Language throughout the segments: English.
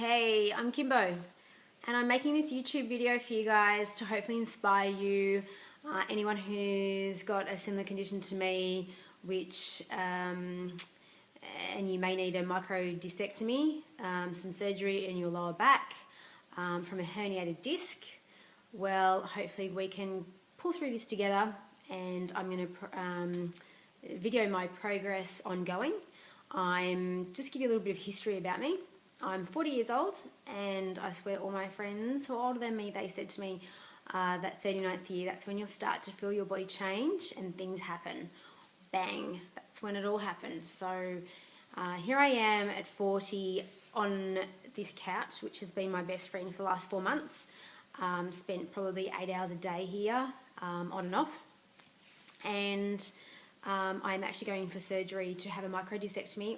Hey, I'm Kimbo, and I'm making this YouTube video for you guys to hopefully inspire you, anyone who's got a similar condition to me, and you may need a microdiscectomy, some surgery in your lower back from a herniated disc. Well, hopefully we can pull through this together, and I'm going to video my progress ongoing. I'm just give you a little bit of history about me. I'm 40 years old, and I swear all my friends who are older than me, they said to me that 39th year, that's when you'll start to feel your body change and things happen. Bang, that's when it all happened. So here I am at 40 on this couch, which has been my best friend for the last 4 months. Spent probably 8 hours a day here, on and off. And I'm actually going for surgery to have a microdiscectomy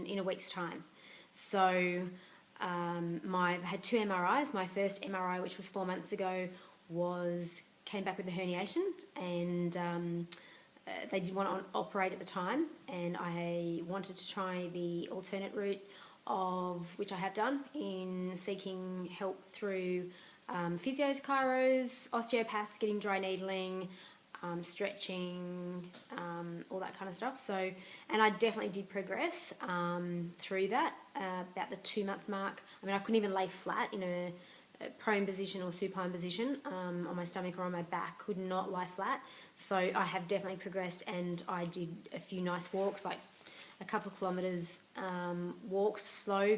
in a week's time. So I've had 2 MRIs. My first MRI, which was 4 months ago, came back with a herniation, and they did want to operate at the time, and I wanted to try the alternate route of which I have done in seeking help through physios, chiros, osteopaths, getting dry needling, stretching, all that kind of stuff. So, and I definitely did progress through that about the 2-month mark. I mean, I couldn't even lay flat in a prone position or supine position on my stomach or on my back. Could not lie flat. So I have definitely progressed, and I did a few nice walks, like a couple of kilometres walks, slow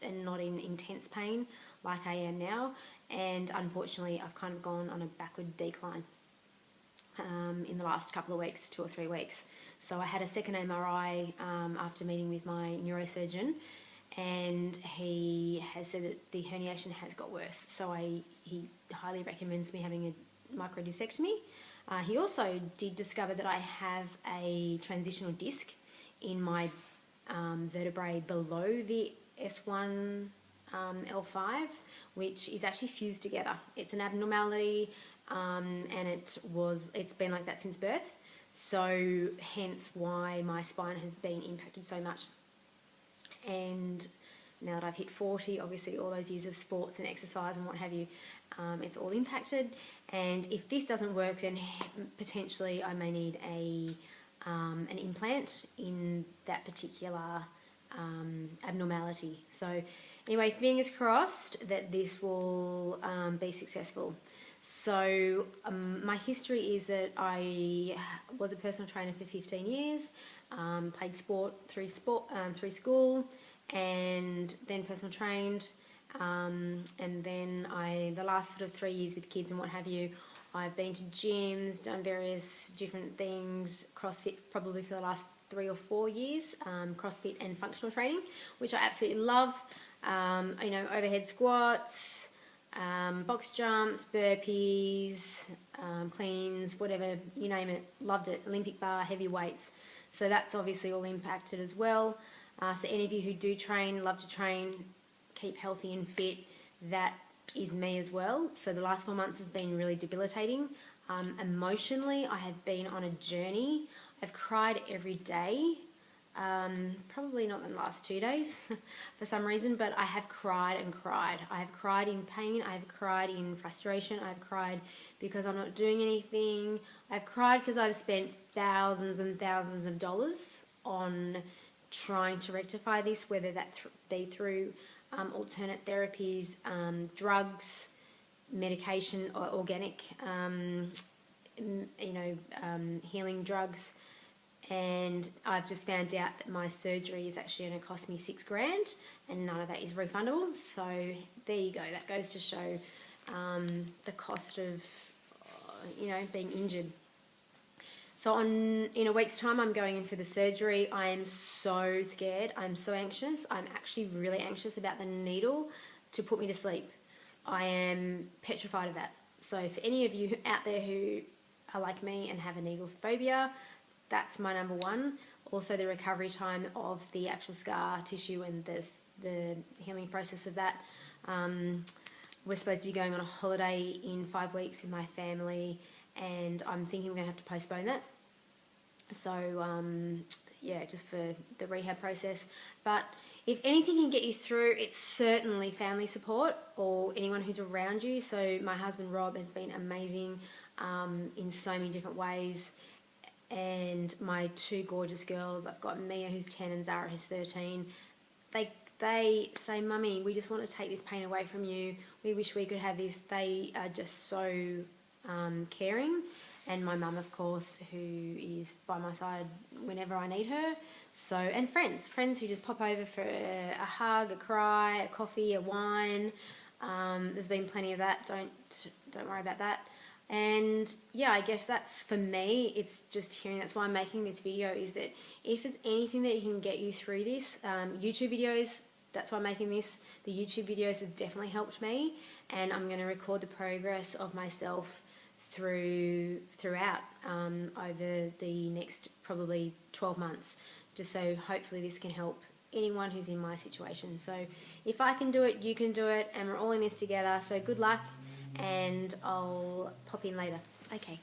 and not in intense pain like I am now. And unfortunately, I've kind of gone on a backward decline in the last couple of weeks, 2 or 3 weeks. So I had a second MRI after meeting with my neurosurgeon, and he has said that the herniation has got worse. So he highly recommends me having a microdiscectomy. He also did discover that I have a transitional disc in my vertebrae below the S1 L5, which is actually fused together. It's an abnormality, and it's been like that since birth. So hence why my spine has been impacted so much. And now that I've hit 40, obviously all those years of sports and exercise and what have you, it's all impacted. And if this doesn't work, then potentially I may need an implant in that particular abnormality. So anyway, fingers crossed that this will be successful. So my history is that I was a personal trainer for 15 years, played sport through school, and then personal trained, and then the last sort of 3 years with kids and what have you, I've been to gyms, done various different things, CrossFit probably for the last 3 or 4 years, CrossFit and functional training, which I absolutely love. Overhead squats, box jumps, burpees, cleans, whatever, you name it, loved it. Olympic bar, heavy weights. So that's obviously all impacted as well. So any of you who do train, love to train, keep healthy and fit, that is me as well. So the last 4 months has been really debilitating. Emotionally, I have been on a journey. I've cried every day. Probably not in the last 2 days for some reason, but I have cried and cried. I have cried in pain, I have cried in frustration, I've cried because I'm not doing anything, I've cried because I've spent thousands and thousands of dollars on trying to rectify this, whether that be through alternate therapies, drugs, medication, or organic, healing drugs. And I've just found out that my surgery is actually going to cost me $6,000, and none of that is refundable. So there you go. That goes to show the cost of being injured. So in a week's time, I'm going in for the surgery. I am so scared. I'm so anxious. I'm actually really anxious about the needle to put me to sleep. I am petrified of that. So for any of you out there who are like me and have a needle phobia, that's my number one. Also the recovery time of the actual scar tissue and the healing process of that. We're supposed to be going on a holiday in 5 weeks with my family, and I'm thinking we're going to have to postpone that. So, just for the rehab process. But if anything can get you through, it's certainly family support or anyone who's around you. So my husband Rob has been amazing in so many different ways, and my two gorgeous girls, I've got Mia who's 10 and Zara who's 13. They say, Mummy, we just want to take this pain away from you. We wish we could have this. They are just so caring. And my mum, of course, who is by my side whenever I need her. So, and friends who just pop over for a hug, a cry, a coffee, a wine. There's been plenty of that. Don't worry about that. And yeah, I guess that's, for me, it's just hearing. That's why I'm making this video, is that if there's anything that can get you through this, YouTube videos, that's why I'm making this. The YouTube videos have definitely helped me, and I'm going to record the progress of myself throughout over the next probably 12 months, just so hopefully this can help anyone who's in my situation. So if I can do it, you can do it, and we're all in this together. So good luck, and I'll pop in later. Okay.